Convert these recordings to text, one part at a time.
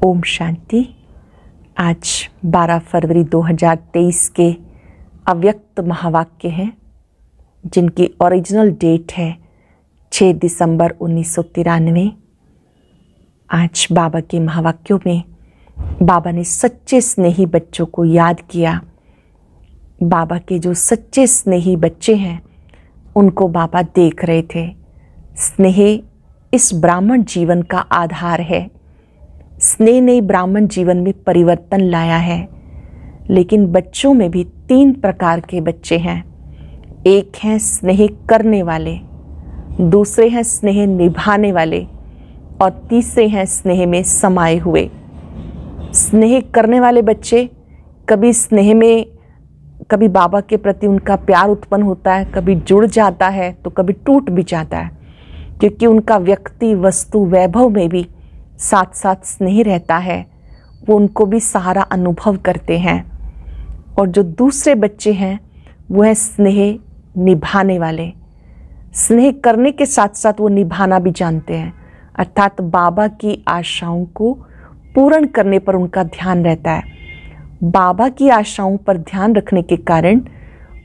ओम शांति। आज 12 फरवरी 2023 के अव्यक्त महावाक्य हैं जिनकी ओरिजिनल डेट है 6 दिसंबर 1993। आज बाबा के महावाक्यों में बाबा ने सच्चे स्नेही बच्चों को याद किया। बाबा के जो सच्चे स्नेही बच्चे हैं उनको बाबा देख रहे थे। स्नेह इस ब्राह्मण जीवन का आधार है। स्नेह ने ब्राह्मण जीवन में परिवर्तन लाया है। लेकिन बच्चों में भी 3 प्रकार के बच्चे हैं। एक हैं स्नेह करने वाले, दूसरे हैं स्नेह निभाने वाले और तीसरे हैं स्नेह में समाये हुए। स्नेह करने वाले बच्चे कभी स्नेह में कभी बाबा के प्रति उनका प्यार उत्पन्न होता है, कभी जुड़ जाता है तो कभी टूट भी जाता है, क्योंकि उनका व्यक्ति वस्तु वैभव में भी साथ साथ स्नेह रहता है। वो उनको भी सहारा अनुभव करते हैं। और जो दूसरे बच्चे हैं वो है स्नेह निभाने वाले। स्नेह करने के साथ साथ वो निभाना भी जानते हैं, अर्थात बाबा की आशाओं को पूर्ण करने पर उनका ध्यान रहता है। बाबा की आशाओं पर ध्यान रखने के कारण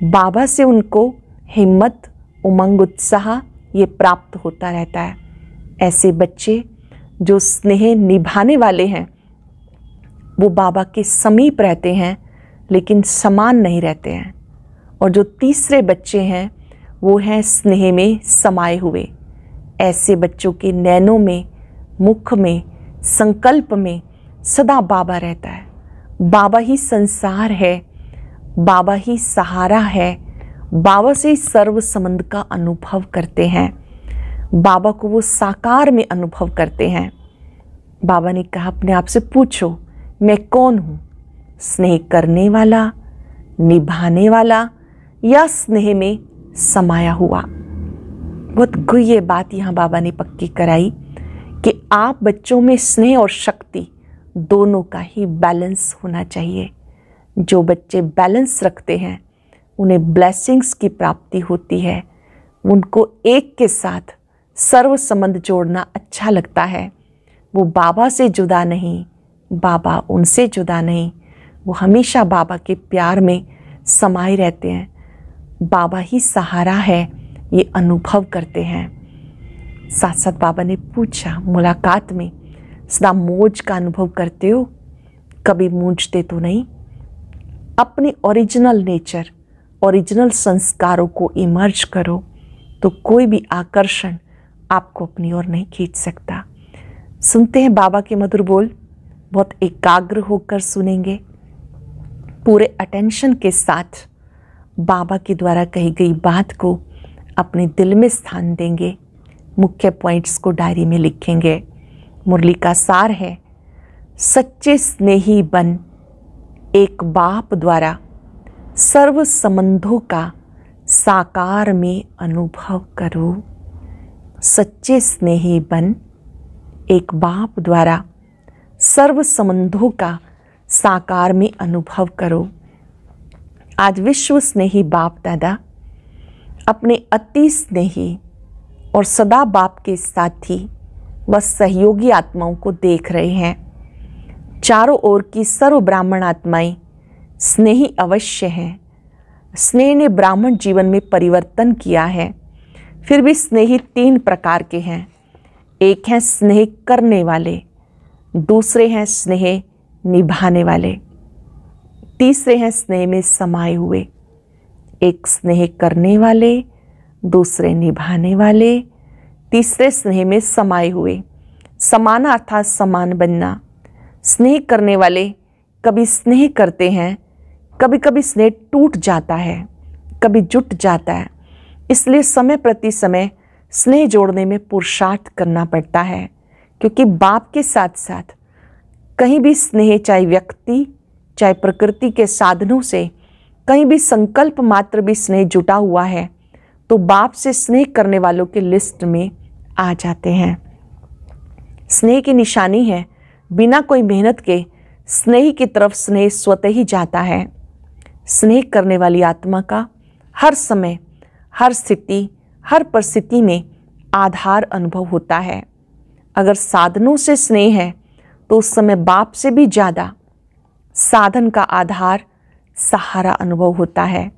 बाबा से उनको हिम्मत, उमंग, उत्साह ये प्राप्त होता रहता है। ऐसे बच्चे जो स्नेह निभाने वाले हैं वो बाबा के समीप रहते हैं लेकिन समान नहीं रहते हैं। और जो तीसरे बच्चे हैं वो हैं स्नेह में समाये हुए। ऐसे बच्चों के नैनों में, मुख में, संकल्प में सदा बाबा रहता है। बाबा ही संसार है, बाबा ही सहारा है। बाबा से सर्व संबंध का अनुभव करते हैं। बाबा को वो साकार में अनुभव करते हैं। बाबा ने कहा अपने आप से पूछो मैं कौन हूँ, स्नेह करने वाला, निभाने वाला या स्नेह में समाया हुआ। बहुत गुह्य बात यहाँ बाबा ने पक्की कराई कि आप बच्चों में स्नेह और शक्ति दोनों का ही बैलेंस होना चाहिए। जो बच्चे बैलेंस रखते हैं उन्हें ब्लेसिंग्स की प्राप्ति होती है। उनको एक के साथ सर्व संबंध जोड़ना अच्छा लगता है। वो बाबा से जुदा नहीं, बाबा उनसे जुदा नहीं। वो हमेशा बाबा के प्यार में समाये रहते हैं। बाबा ही सहारा है, ये अनुभव करते हैं। साथ साथ बाबा ने पूछा मुलाकात में सदा मौज का अनुभव करते हो, कभी मूंझते तो नहीं। अपने ओरिजिनल नेचर, ओरिजिनल संस्कारों को इमर्ज करो तो कोई भी आकर्षण आपको अपनी ओर नहीं खींच सकता। सुनते हैं बाबा के मधुर बोल। बहुत एकाग्र होकर सुनेंगे, पूरे अटेंशन के साथ बाबा के द्वारा कही गई बात को अपने दिल में स्थान देंगे। मुख्य पॉइंट्स को डायरी में लिखेंगे। मुरली का सार है, सच्चे स्नेही बन एक बाप द्वारा सर्व संबंधों का साकार में अनुभव करो। सच्चे स्नेही बन एक बाप द्वारा सर्व संबंधों का साकार में अनुभव करो। आज विश्व स्नेही बाप दादा अपने अति स्नेही और सदा बाप के साथी व सहयोगी आत्माओं को देख रहे हैं। चारों ओर की सर्व ब्राह्मण आत्माएं स्नेही अवश्य हैं। स्नेह ने ब्राह्मण जीवन में परिवर्तन किया है। फिर भी स्नेही 3 प्रकार के हैं। एक हैं स्नेह करने वाले, दूसरे हैं स्नेह निभाने वाले, तीसरे हैं स्नेह में समाये हुए। एक स्नेह करने वाले, दूसरे निभाने वाले, तीसरे स्नेह में समाये हुए। समाना अर्थात समान बनना। स्नेह करने वाले कभी स्नेह करते हैं, कभी कभी स्नेह टूट जाता है, कभी जुट जाता है। इसलिए समय प्रति समय स्नेह जोड़ने में पुरुषार्थ करना पड़ता है, क्योंकि बाप के साथ साथ कहीं भी स्नेह, चाहे व्यक्ति चाहे प्रकृति के साधनों से कहीं भी संकल्प मात्र भी स्नेह जुटा हुआ है तो बाप से स्नेह करने वालों के लिस्ट में आ जाते हैं। स्नेह की निशानी है बिना कोई मेहनत के स्नेही की तरफ स्नेह स्वतः ही जाता है। स्नेह करने वाली आत्मा का हर समय, हर स्थिति, हर परिस्थिति में आधार अनुभव होता है। अगर साधनों से स्नेह है तो उस समय बाप से भी ज़्यादा साधन का आधार सहारा अनुभव होता है।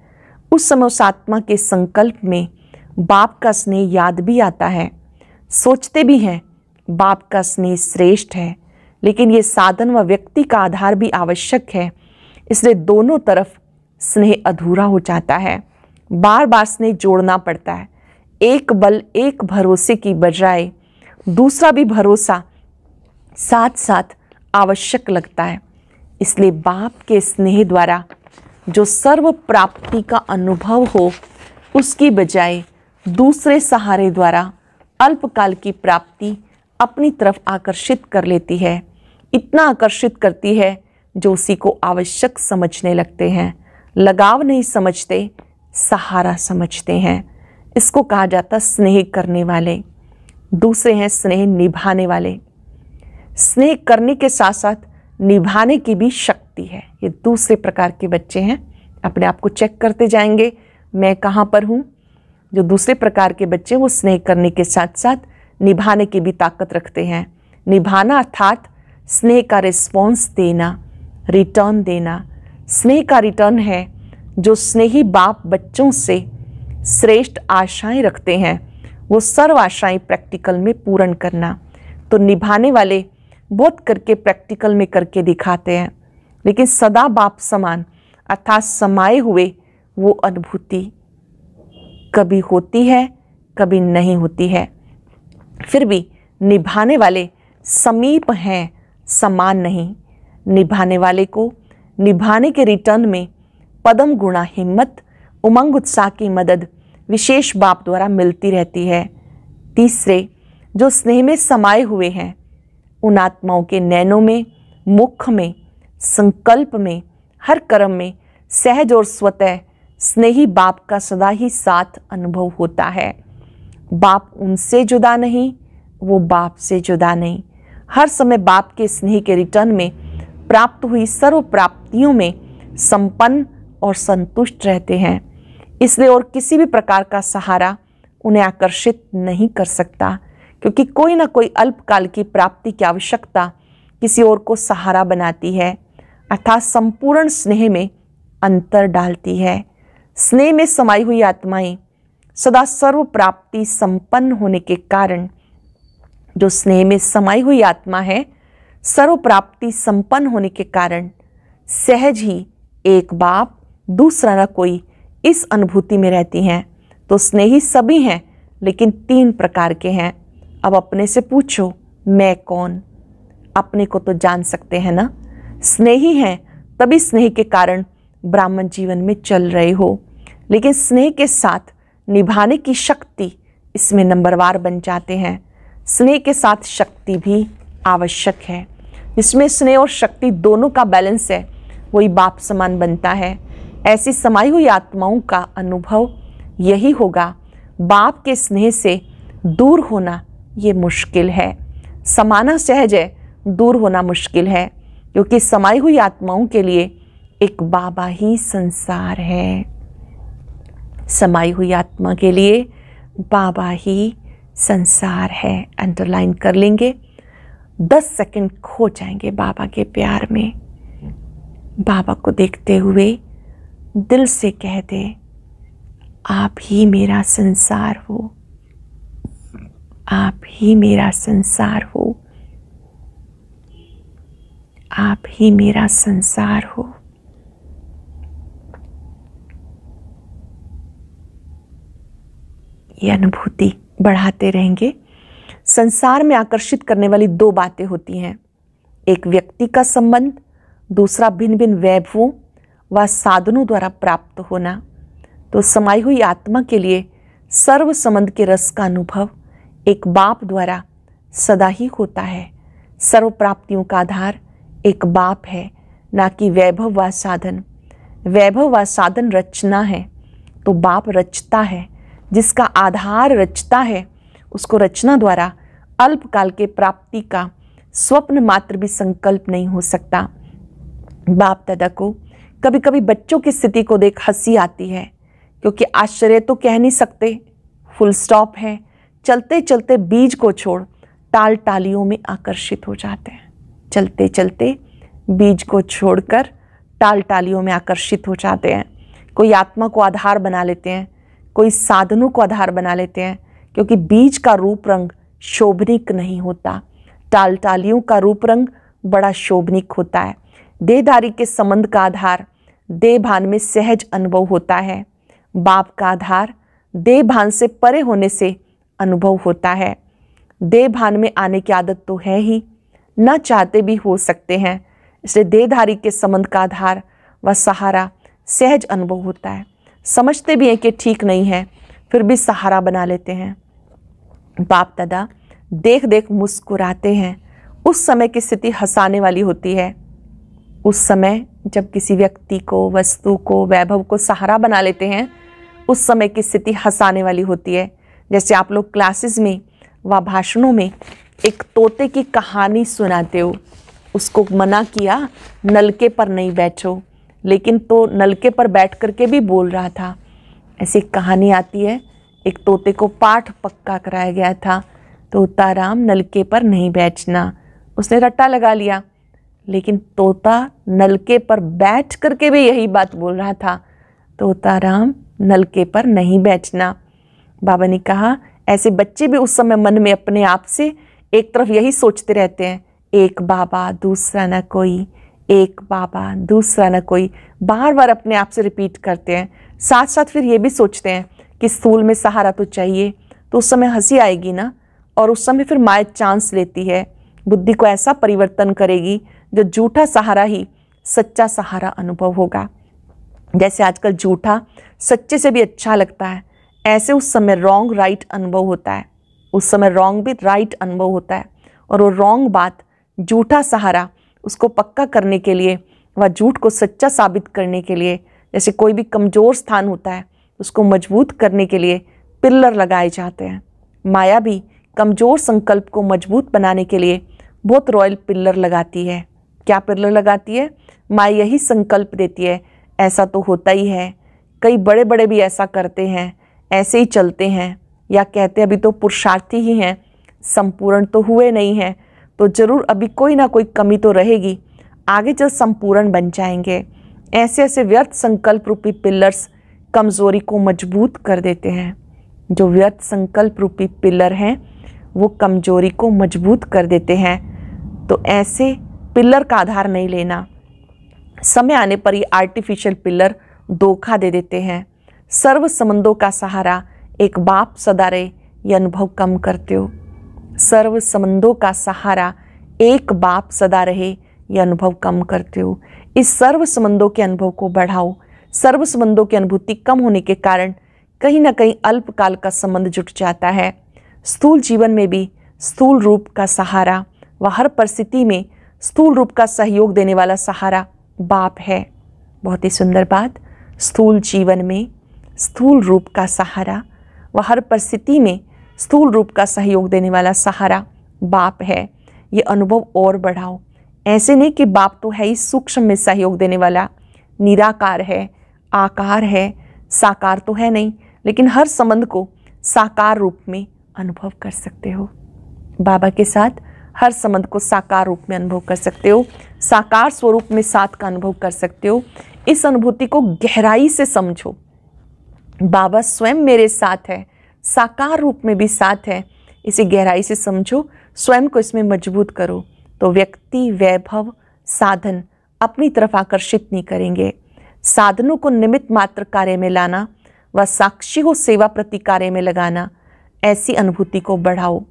उस समय उस आत्मा के संकल्प में बाप का स्नेह याद भी आता है, सोचते भी हैं बाप का स्नेह श्रेष्ठ है, लेकिन ये साधन व व्यक्ति का आधार भी आवश्यक है, इसलिए दोनों तरफ स्नेह अधूरा हो जाता है। बार बार स्नेह जोड़ना पड़ता है। एक बल एक भरोसे की बजाय दूसरा भी भरोसा साथ साथ आवश्यक लगता है। इसलिए बाप के स्नेह द्वारा जो सर्व प्राप्ति का अनुभव हो, उसकी बजाय दूसरे सहारे द्वारा अल्पकाल की प्राप्ति अपनी तरफ आकर्षित कर लेती है। इतना आकर्षित करती है जो उसी को आवश्यक समझने लगते हैं। लगाव नहीं समझते, सहारा समझते हैं। इसको कहा जाता स्नेह करने वाले। दूसरे हैं स्नेह निभाने वाले। स्नेह करने के साथ साथ निभाने की भी शक्ति है। ये दूसरे प्रकार के बच्चे हैं। अपने आप को चेक करते जाएंगे, मैं कहाँ पर हूँ। जो दूसरे प्रकार के बच्चे वो स्नेह करने के साथ साथ निभाने की भी ताकत रखते हैं। निभाना अर्थात स्नेह का रिस्पॉन्स देना, रिटर्न देना। स्नेह का रिटर्न है जो स्नेही बाप बच्चों से श्रेष्ठ आशाएं रखते हैं, वो सर्व आशाएं प्रैक्टिकल में पूर्ण करना। तो निभाने वाले बहुत करके प्रैक्टिकल में करके दिखाते हैं, लेकिन सदा बाप समान अर्थात समाये हुए वो अनुभूति कभी होती है, कभी नहीं होती है। फिर भी निभाने वाले समीप हैं, समान नहीं। निभाने वाले को निभाने के रिटर्न में पदम गुणा हिम्मत, उमंग उत्साह की मदद विशेष बाप द्वारा मिलती रहती है। तीसरे जो स्नेह में समाये हुए हैं, उन आत्माओं के नैनों में, मुख में, संकल्प में, हर कर्म में सहज और स्वतः स्नेही बाप का सदा ही साथ अनुभव होता है। बाप उनसे जुदा नहीं, वो बाप से जुदा नहीं। हर समय बाप के स्नेह के रिटर्न में प्राप्त हुई सर्व प्राप्तियों में संपन्न और संतुष्ट रहते हैं। इसलिए और किसी भी प्रकार का सहारा उन्हें आकर्षित नहीं कर सकता, क्योंकि कोई ना कोई अल्पकाल की प्राप्ति की आवश्यकता किसी और को सहारा बनाती है, अर्थात संपूर्ण स्नेह में अंतर डालती है। स्नेह में समाई हुई आत्माएं सदा सर्व प्राप्ति संपन्न होने के कारण, जो स्नेह में समाई हुई आत्मा है, सर्व प्राप्ति संपन्न होने के कारण सहज ही एक बाप दूसरा न कोई इस अनुभूति में रहती हैं। तो स्नेही सभी हैं, लेकिन तीन प्रकार के हैं। अब अपने से पूछो, मैं कौन? अपने को तो जान सकते हैं ना। स्नेही हैं तभी स्नेह के कारण ब्राह्मण जीवन में चल रहे हो, लेकिन स्नेह के साथ निभाने की शक्ति इसमें नंबरवार बन जाते हैं। स्नेह के साथ शक्ति भी आवश्यक है। इसमें स्नेह और शक्ति दोनों का बैलेंस है, वही बाप समान बनता है। ऐसी समाई हुई आत्माओं का अनुभव यही होगा। बाप के स्नेह से दूर होना ये मुश्किल है। समाना सहज है, दूर होना मुश्किल है, क्योंकि समाई हुई आत्माओं के लिए एक बाबा ही संसार है। समाई हुई आत्मा के लिए बाबा ही संसार है। अंडरलाइन कर लेंगे। 10 सेकंड खो जाएंगे बाबा के प्यार में। बाबा को देखते हुए दिल से कह दे, आप ही मेरा संसार हो, आप ही मेरा संसार हो, आप ही मेरा संसार हो। ये अनुभूति बढ़ाते रहेंगे। संसार में आकर्षित करने वाली दो बातें होती हैं, एक व्यक्ति का संबंध, दूसरा भिन्न भिन्न वैभवों व साधनों द्वारा प्राप्त होना। तो समाई हुई आत्मा के लिए सर्व संबंध के रस का अनुभव एक बाप द्वारा सदा ही होता है। सर्व प्राप्तियों का आधार एक बाप है, ना कि वैभव व साधन। वैभव व साधन रचना है, तो बाप रचता है। जिसका आधार रचता है, उसको रचना द्वारा अल्पकाल के प्राप्ति का स्वप्न मात्र भी संकल्प नहीं हो सकता। बाप दादा को कभी कभी बच्चों की स्थिति को देख हंसी आती है, क्योंकि आश्चर्य तो कह नहीं सकते, फुल स्टॉप है। चलते चलते बीज को छोड़ टाल टालियों में आकर्षित हो जाते हैं। चलते चलते बीज को छोड़कर टाल टालियों में आकर्षित हो जाते हैं। कोई आत्मा को आधार बना लेते हैं, कोई साधनों को आधार बना लेते हैं, क्योंकि बीज का रूप रंग शोभनिक नहीं होता, टाल टालियों का रूप रंग बड़ा शोभनिक होता है। देहधारी के संबंध का आधार देह भान में सहज अनुभव होता है। बाप का आधार देह भान से परे होने से अनुभव होता है। देह भान में आने की आदत तो है ही, न चाहते भी हो सकते हैं, इसलिए देहधारी के संबंध का आधार व सहारा सहज अनुभव होता है। समझते भी हैं कि ठीक नहीं है, फिर भी सहारा बना लेते हैं। बाप दादा देख देख मुस्कुराते हैं। उस समय की स्थिति हंसाने वाली होती है। उस समय जब किसी व्यक्ति को, वस्तु को, वैभव को सहारा बना लेते हैं, उस समय की स्थिति हंसाने वाली होती है। जैसे आप लोग क्लासेस में व भाषणों में एक तोते की कहानी सुनाते हो, उसको मना किया नलके पर नहीं बैठो, लेकिन तो नलके पर बैठ करके भी बोल रहा था। ऐसी कहानी आती है, एक तोते को पाठ पक्का कराया गया था, तोता राम नलके पर नहीं बैठना। उसने रट्टा लगा लिया, लेकिन तोता नलके पर बैठ करके भी यही बात बोल रहा था, तोता राम नलके पर नहीं बैठना। बाबा ने कहा ऐसे बच्चे भी उस समय मन में अपने आप से एक तरफ यही सोचते रहते हैं, एक बाबा दूसरा न कोई, एक बाबा दूसरा न कोई, बार बार अपने आप से रिपीट करते हैं। साथ साथ फिर ये भी सोचते हैं कि स्थूल में सहारा तो चाहिए, तो उस समय हंसी आएगी ना, और उस समय फिर माया चांस लेती है, बुद्धि को ऐसा परिवर्तन करेगी जो झूठा सहारा ही सच्चा सहारा अनुभव होगा। जैसे आजकल झूठा सच्चे से भी अच्छा लगता है, ऐसे उस समय रॉन्ग राइट अनुभव होता है, उस समय रॉन्ग भी राइट अनुभव होता है। और वो रॉन्ग बात, झूठा सहारा, उसको पक्का करने के लिए व झूठ को सच्चा साबित करने के लिए, जैसे कोई भी कमज़ोर स्थान होता है उसको मजबूत करने के लिए पिल्लर लगाए जाते हैं। माया भी कमज़ोर संकल्प को मजबूत बनाने के लिए बहुत रॉयल पिल्लर लगाती है। क्या पिल्लर लगाती है? माया यही संकल्प देती है, ऐसा तो होता ही है, कई बड़े बड़े भी ऐसा करते हैं, ऐसे ही चलते हैं, या कहते अभी तो पुरुषार्थी ही हैं, संपूर्ण तो हुए नहीं हैं, तो ज़रूर अभी कोई ना कोई कमी तो रहेगी, आगे चल संपूर्ण बन जाएंगे। ऐसे ऐसे व्यर्थ संकल्प रूपी पिलर्स कमज़ोरी को मजबूत कर देते हैं। जो व्यर्थ संकल्प रूपी पिलर हैं वो कमज़ोरी को मजबूत कर देते हैं। तो ऐसे पिलर का आधार नहीं लेना। समय आने पर ये आर्टिफिशियल पिलर धोखा दे देते हैं। सर्व संबंधों का सहारा एक बाप सदा रहे, ये अनुभव कम करते हो। सर्व संबंधों का सहारा एक बाप सदा रहे, ये अनुभव कम करते हो। इस सर्व संबंधों के अनुभव को बढ़ाओ। सर्व संबंधों की अनुभूति कम होने के कारण कहीं ना कहीं अल्पकाल का संबंध जुट जाता है। स्थूल जीवन में भी स्थूल रूप का सहारा व हर परिस्थिति में स्थूल रूप का सहयोग देने वाला सहारा बाप है। बहुत ही सुंदर बात। स्थूल जीवन में स्थूल रूप का सहारा व हर परिस्थिति में स्थूल रूप का सहयोग देने वाला सहारा बाप है। ये अनुभव और बढ़ाओ। ऐसे नहीं कि बाप तो है ही सूक्ष्म में सहयोग देने वाला, निराकार है, आकार है, साकार तो है नहीं, लेकिन हर संबंध को साकार रूप में अनुभव कर सकते हो। बाबा के साथ हर संबंध को साकार रूप में अनुभव कर सकते हो, साकार स्वरूप में साथ का अनुभव कर सकते हो। इस अनुभूति को गहराई से समझो। बाबा स्वयं मेरे साथ है, साकार रूप में भी साथ है, इसे गहराई से समझो, स्वयं को इसमें मजबूत करो, तो व्यक्ति, वैभव, साधन अपनी तरफ आकर्षित नहीं करेंगे। साधनों को निमित्त मात्र कार्य में लाना व साक्षी को सेवा प्रति कार्य में लगाना, ऐसी अनुभूति को बढ़ाओ।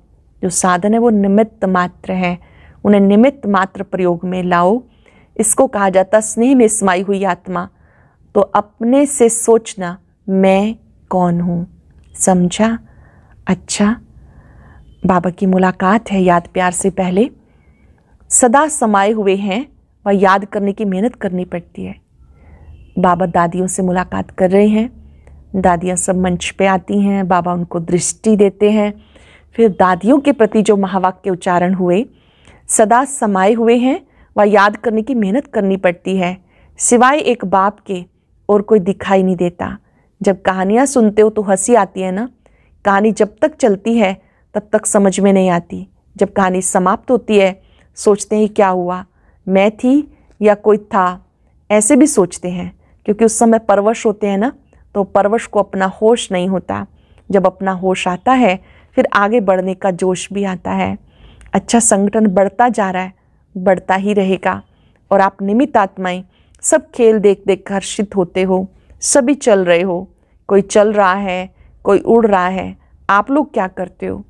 जो साधन है वो निमित्त मात्र है, उन्हें निमित्त मात्र प्रयोग में लाओ। इसको कहा जाता स्नेह में समाई हुई आत्मा। तो अपने से सोचना, मैं कौन हूँ। समझा? अच्छा, बाबा की मुलाकात है याद प्यार से पहले। सदा समाये हुए हैं वह याद करने की मेहनत करनी पड़ती है। बाबा दादियों से मुलाकात कर रहे हैं, दादियाँ सब मंच पे आती हैं, बाबा उनको दृष्टि देते हैं। फिर दादियों के प्रति जो महावाक्य उच्चारण हुए, सदा समाये हुए हैं वह याद करने की मेहनत करनी पड़ती है, सिवाय एक बाप के और कोई दिखाई नहीं देता। जब कहानियाँ सुनते हो तो हंसी आती है ना, कहानी जब तक चलती है तब तक समझ में नहीं आती, जब कहानी समाप्त होती है सोचते हैं क्या हुआ, मैं थी या कोई था, ऐसे भी सोचते हैं, क्योंकि उस समय परवश होते हैं ना, तो परवश को अपना होश नहीं होता। जब अपना होश आता है फिर आगे बढ़ने का जोश भी आता है। अच्छा, संगठन बढ़ता जा रहा है, बढ़ता ही रहेगा, और आप निमित्त आत्माएं सब खेल देख देख हर्षित होते हो, सभी चल रहे हो, कोई चल रहा है, कोई उड़ रहा है, आप लोग क्या करते हो?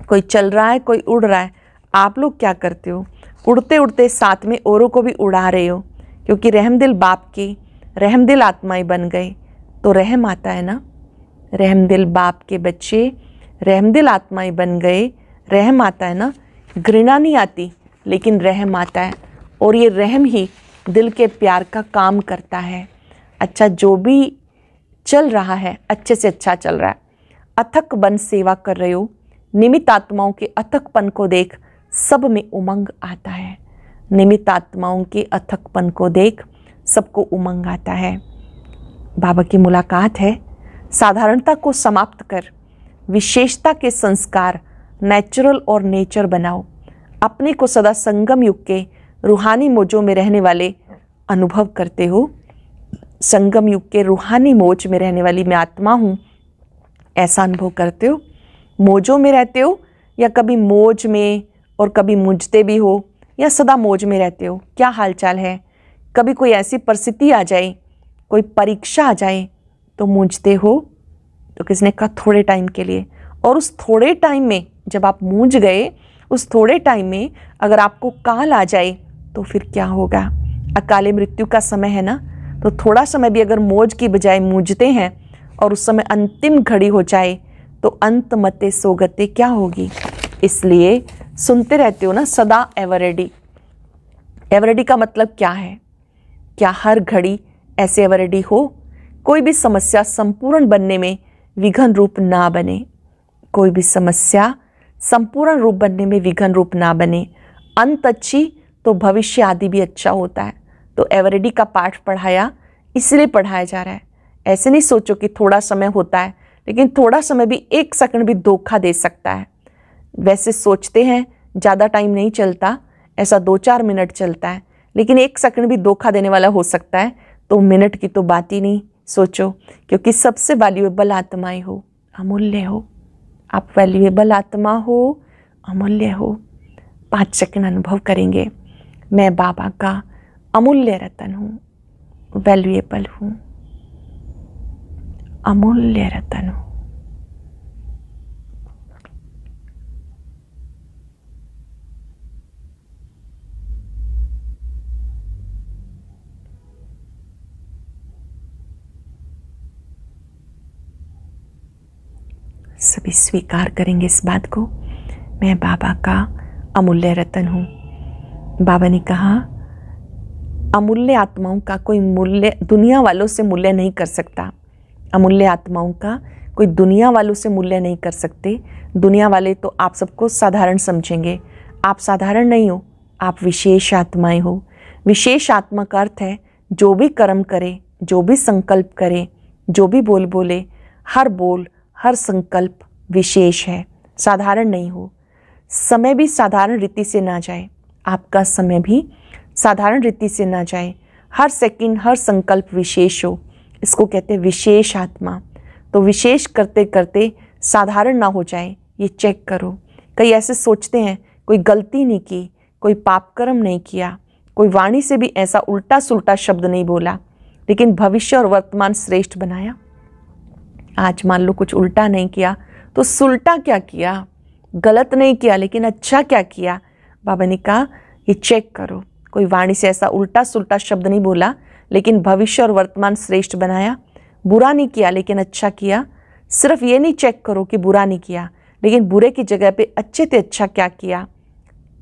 कोई चल रहा है, कोई उड़ रहा है, आप लोग क्या करते हो? उड़ते उड़ते साथ में औरों को भी उड़ा रहे हो, क्योंकि रहमदिल बाप की रहमदिल आत्माएं बन गए तो रहम आता है ना। रहमदिल बाप के बच्चे रहमदिल आत्माएं बन गए, रहम आता है ना। घृणा नहीं आती, लेकिन रहम आता है, और ये रहम ही दिल के प्यार का काम करता है। अच्छा, जो भी चल रहा है अच्छे से अच्छा चल रहा है, अथक बन सेवा कर रहे हो, निमित्त आत्माओं के अथकपन को देख सब में उमंग आता है। निमित्त आत्माओं के अथकपन को देख सबको उमंग आता है। बाबा की मुलाकात है, साधारणता को समाप्त कर विशेषता के संस्कार नेचुरल और नेचर बनाओ। अपने को सदा संगम युग के रूहानी मोजों में रहने वाले अनुभव करते हो। संगम युग के रूहानी मोज में रहने वाली मैं आत्मा हूँ, ऐसा अनुभव करते हो। मोजों में रहते हो या कभी मोज में और कभी मुझते भी हो, या सदा मोज में रहते हो? क्या हालचाल है? कभी कोई ऐसी परिस्थिति आ जाए, कोई परीक्षा आ जाए तो मूंझते हो? तो किसने कहा थोड़े टाइम के लिए, और उस थोड़े टाइम में जब आप मूंझ गए, उस थोड़े टाइम में अगर आपको काल आ जाए तो फिर क्या होगा? अकाले मृत्यु का समय है ना, तो थोड़ा समय भी अगर मौज की बजाय मूंझते हैं और उस समय अंतिम घड़ी हो जाए तो अंत मते सोगते क्या होगी? इसलिए सुनते रहते हो ना सदा एवर रेडी। एवर रेडी का मतलब क्या है? क्या हर घड़ी ऐसे एवर रेडी हो? कोई भी समस्या संपूर्ण बनने में विघन रूप ना बने, कोई भी समस्या संपूर्ण रूप बनने में विघन रूप ना बने। अंत अच्छी तो भविष्य आदि भी अच्छा होता है। तो एवर रेडी का पाठ पढ़ाया इसलिए पढ़ाया जा रहा है। ऐसे नहीं सोचो कि थोड़ा समय होता है, लेकिन थोड़ा समय भी 1 सेकंड भी धोखा दे सकता है। वैसे सोचते हैं ज़्यादा टाइम नहीं चलता, ऐसा 2-4 मिनट चलता है, लेकिन 1 सेकंड भी धोखा देने वाला हो सकता है, तो मिनट की तो बात ही नहीं सोचो, क्योंकि सबसे वैल्यूएबल आत्माएं हो, अमूल्य हो। आप वैल्यूएबल आत्मा हो, अमूल्य हो। 5 सेकंड अनुभव करेंगे, मैं बाबा का अमूल्य रतन हूँ, वैल्यूएबल हूँ, अमूल्य रतन हूँ। सभी स्वीकार करेंगे इस बात को, मैं बाबा का अमूल्य रतन हूँ। बाबा ने कहा अमूल्य आत्माओं का कोई मूल्य दुनिया वालों से मूल्य नहीं कर सकता। अमूल्य आत्माओं का कोई दुनिया वालों से मूल्य नहीं कर सकते। दुनिया वाले तो आप सबको साधारण समझेंगे, आप साधारण नहीं हो, आप विशेष आत्माएं हो। विशेष आत्मा का अर्थ है जो भी कर्म करे, जो भी संकल्प करे, जो भी बोल बोले, हर बोल हर संकल्प विशेष है, साधारण नहीं हो। समय भी साधारण रीति से ना जाए, आपका समय भी साधारण रीति से ना जाए, हर सेकंड हर संकल्प विशेष हो, इसको कहते हैं विशेष आत्मा। तो विशेष करते करते साधारण ना हो जाए, ये चेक करो। कई ऐसे सोचते हैं कोई गलती नहीं की, कोई पाप कर्म नहीं किया, कोई वाणी से भी ऐसा उल्टा सुल्टा शब्द नहीं बोला, लेकिन भविष्य और वर्तमान श्रेष्ठ बनाया। आज मान लो कुछ उल्टा नहीं किया तो सुल्टा क्या किया? गलत नहीं किया, लेकिन अच्छा क्या किया? बाबा ने कहा ये चेक करो, कोई वाणी से ऐसा उल्टा सुल्टा शब्द नहीं बोला, लेकिन भविष्य और वर्तमान श्रेष्ठ बनाया। बुरा नहीं किया लेकिन अच्छा किया। सिर्फ ये नहीं चेक करो कि बुरा नहीं किया, लेकिन बुरे की जगह पे अच्छे से अच्छा क्या किया,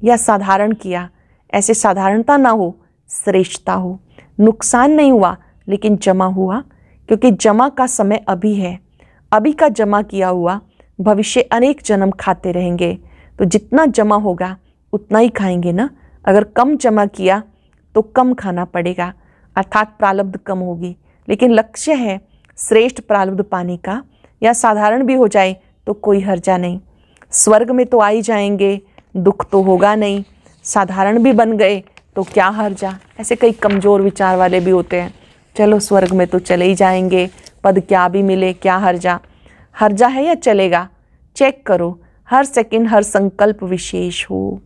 या साधारण किया। ऐसे साधारणता ना हो, श्रेष्ठता हो। नुकसान नहीं हुआ लेकिन जमा हुआ, क्योंकि जमा का समय अभी है। अभी का जमा किया हुआ भविष्य अनेक जन्म खाते रहेंगे। तो जितना जमा होगा उतना ही खाएंगे ना। अगर कम जमा किया तो कम खाना पड़ेगा, अर्थात प्रारब्ध कम होगी। लेकिन लक्ष्य है श्रेष्ठ प्रारब्ध पाने का, या साधारण भी हो जाए तो कोई हर्जा नहीं। स्वर्ग में तो आ ही जाएंगे, दुख तो होगा नहीं। साधारण भी बन गए तो क्या हर्जा। ऐसे कई कमज़ोर विचार वाले भी होते हैं, चलो स्वर्ग में तो चले ही जाएंगे, पद क्या भी मिले, क्या हर्जा। हर्जा है या चलेगा? चेक करो, हर सेकंड हर संकल्प विशेष हो।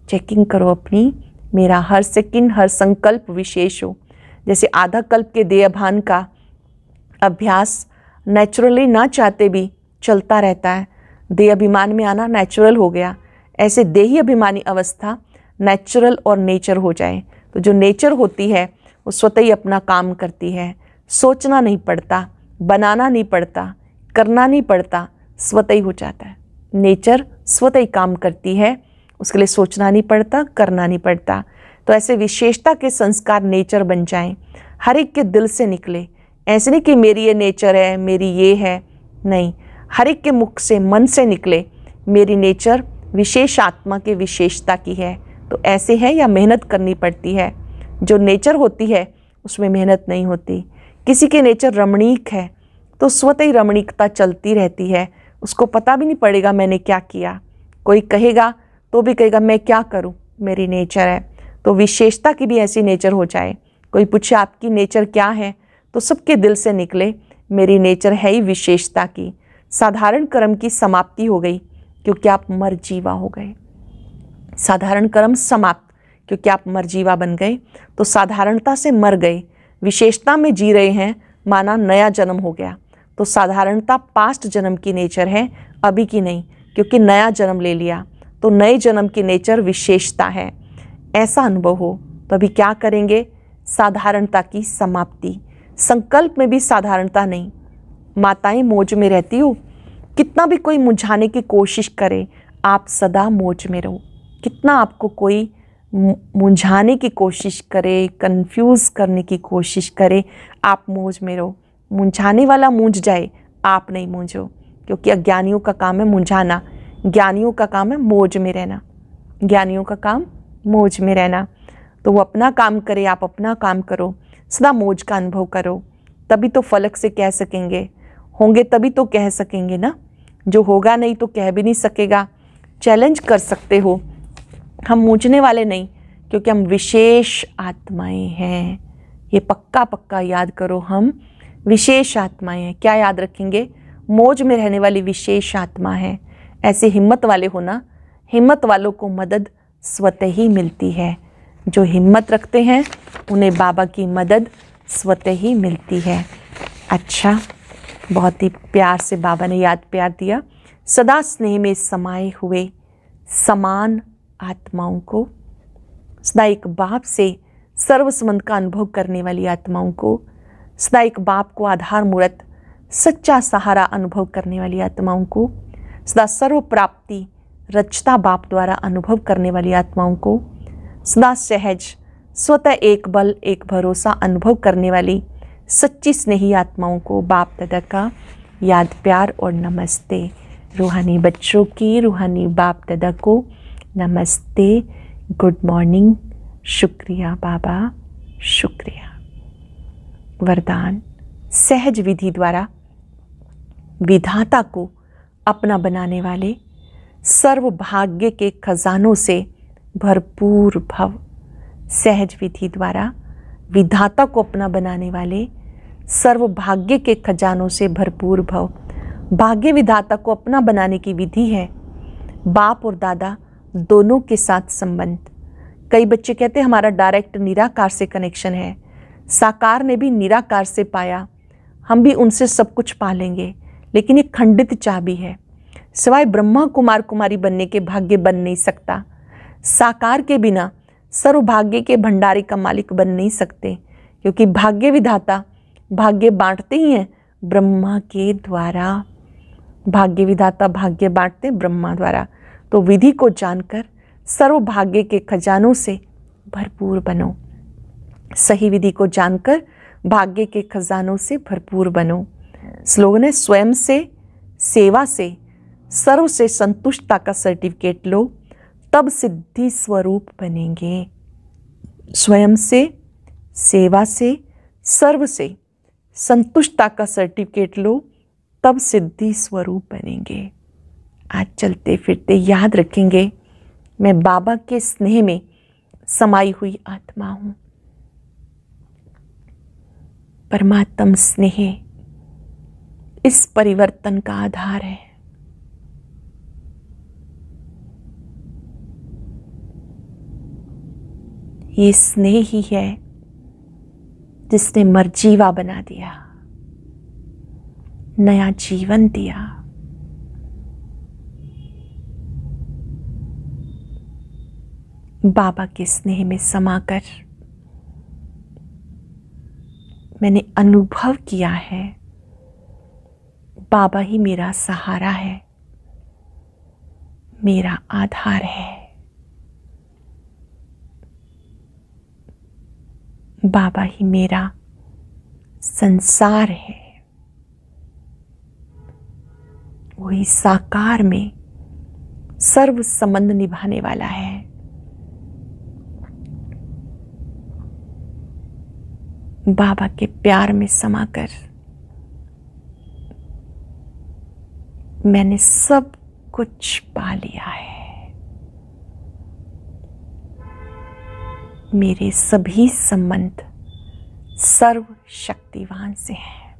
चेकिंग करो अपनी, मेरा हर सेकंड हर संकल्प विशेष हो। जैसे आधा कल्प के देह भान का अभ्यास नेचुरली ना चाहते भी चलता रहता है, देह अभिमान में आना नेचुरल हो गया, ऐसे देही अभिमानी अवस्था नेचुरल और नेचर हो जाए तो जो नेचर होती है वो स्वतः ही अपना काम करती है। सोचना नहीं पड़ता, बनाना नहीं पड़ता, करना नहीं पड़ता, स्वतः ही हो जाता है। नेचर स्वतः ही काम करती है, उसके लिए सोचना नहीं पड़ता, करना नहीं पड़ता। तो ऐसे विशेषता के संस्कार नेचर बन जाएं, हर एक के दिल से निकले। ऐसे नहीं कि मेरी ये नेचर है, मेरी ये है, नहीं, हर एक के मुख से, मन से निकले मेरी नेचर विशेष आत्मा के विशेषता की है। तो ऐसे है या मेहनत करनी पड़ती है? जो नेचर होती है उसमें मेहनत नहीं होती। किसी के नेचर रमणीक है तो स्वतः ही रमणीकता चलती रहती है, उसको पता भी नहीं पड़ेगा मैंने क्या किया। कोई कहेगा तो भी कहेगा मैं क्या करूं, मेरी नेचर है। तो विशेषता की भी ऐसी नेचर हो जाए। कोई पूछे आपकी नेचर क्या है तो सबके दिल से निकले मेरी नेचर है ही विशेषता की। साधारण कर्म की समाप्ति हो गई क्योंकि आप मरजीवा हो गए। साधारण कर्म समाप्त क्योंकि आप मरजीवा बन गए, तो साधारणता से मर गए, विशेषता में जी रहे हैं, माना नया जन्म हो गया। तो साधारणता पास्ट जन्म की नेचर है, अभी की नहीं, क्योंकि नया जन्म ले लिया। तो नए जन्म की नेचर विशेषता है। ऐसा अनुभव हो तो अभी क्या करेंगे? साधारणता की समाप्ति। संकल्प में भी साधारणता नहीं। माताएं मौज में रहती हो, कितना भी कोई मुझाने की कोशिश करे आप सदा मौज में रहो। कितना आपको कोई मुझाने की कोशिश करे, कंफ्यूज करने की कोशिश करे, आप मौज में रहो। मुझाने वाला मूंझ जाए, आप नहीं मूंझो, क्योंकि अज्ञानियों का काम है मुझाना, ज्ञानियों का काम है मौज में रहना। ज्ञानियों का काम मौज में रहना। तो वो अपना काम करे, आप अपना काम करो, सदा मौज का अनुभव करो, तभी तो फलक से कह सकेंगे। होंगे तभी तो कह सकेंगे ना, जो होगा नहीं तो कह भी नहीं सकेगा। चैलेंज कर सकते हो, हम मूझने वाले नहीं, क्योंकि हम विशेष आत्माएं हैं। ये पक्का पक्का याद करो, हम विशेष आत्माएं हैं। क्या याद रखेंगे? मौज में रहने वाली विशेष आत्मा है। ऐसे हिम्मत वाले हो ना, हिम्मत वालों को मदद स्वतः ही मिलती है। जो हिम्मत रखते हैं उन्हें बाबा की मदद स्वतः ही मिलती है। अच्छा, बहुत ही प्यार से बाबा ने याद प्यार दिया। सदा स्नेह में समाये हुए समान आत्माओं को, सदा एक बाप से सर्वसंबंध का अनुभव करने वाली आत्माओं को, सदा एक बाप को आधार मूर्त सच्चा सहारा अनुभव करने वाली आत्माओं को, सदा सर्व प्राप्ति रचता बाप द्वारा अनुभव करने वाली आत्माओं को, सदा सहज स्वतः एक बल एक भरोसा अनुभव करने वाली सच्ची स्नेही आत्माओं को बाप दादा का याद प्यार और नमस्ते। रूहानी बच्चों की रूहानी बाप दादा को नमस्ते, गुड मॉर्निंग, शुक्रिया बाबा, शुक्रिया। वरदान, सहज विधि द्वारा विधाता को अपना बनाने वाले, सर्व भाग्य के खजानों से भरपूर भव। सहज विधि द्वारा विधाता को अपना बनाने वाले, सर्व भाग्य के खजानों से भरपूर भव। भाग्य विधाता को अपना बनाने की विधि है बाप और दादा दोनों के साथ संबंध। कई बच्चे कहते हैं हमारा डायरेक्ट निराकार से कनेक्शन है। साकार ने भी निराकार से पाया, हम भी उनसे सब कुछ पा लेंगे, लेकिन ये खंडित चाबी है। सिवाय ब्रह्मा कुमार कुमारी बनने के भाग्य बन नहीं सकता। साकार के बिना सर्वभाग्य के भंडारी का मालिक बन नहीं सकते, क्योंकि भाग्य विधाता भाग्य बांटते ही हैं ब्रह्मा के द्वारा। भाग्य विधाता भाग्य बांटते ब्रह्मा द्वारा। तो विधि को जानकर सर्वभाग्य के खजानों से भरपूर बनो। सही विधि को जानकर भाग्य के खजानों से भरपूर बनो। स्लोगन है, स्वयं से, सेवा से, सर्व से संतुष्टता का सर्टिफिकेट लो, तब सिद्धि स्वरूप बनेंगे। स्वयं से, सेवा से, सर्व से संतुष्टता का सर्टिफिकेट लो, तब सिद्धि स्वरूप बनेंगे। आज चलते फिरते याद रखेंगे मैं बाबा के स्नेह में समाई हुई आत्मा हूं। परमात्म स्नेह इस परिवर्तन का आधार है। ये स्नेह ही है जिसने मरजीवा बना दिया, नया जीवन दिया। बाबा के स्नेह में समाकर मैंने अनुभव किया है, बाबा ही मेरा सहारा है, मेरा आधार है। बाबा ही मेरा संसार है। वही साकार में सर्व संबंध निभाने वाला है। बाबा के प्यार में समाकर मैंने सब कुछ पा लिया है। मेरे सभी संबंध सर्व शक्तिवान से हैं।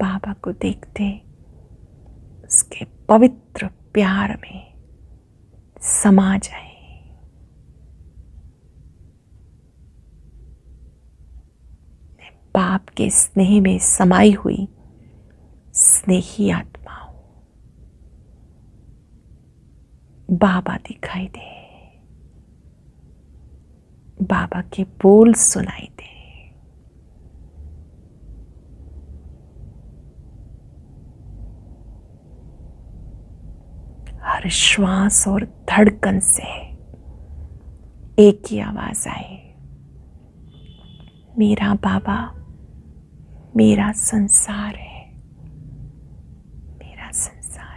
बाबा को देखते उसके पवित्र प्यार में समा जाए। मैं बाप के स्नेह में समाई हुई स्नेही आत्मा हूं। बाबा दिखाई दे, बाबा के बोल सुनाई दे। हर श्वास और धड़कन से एक ही आवाज आए, मेरा बाबा मेरा संसार है, मेरा संसार।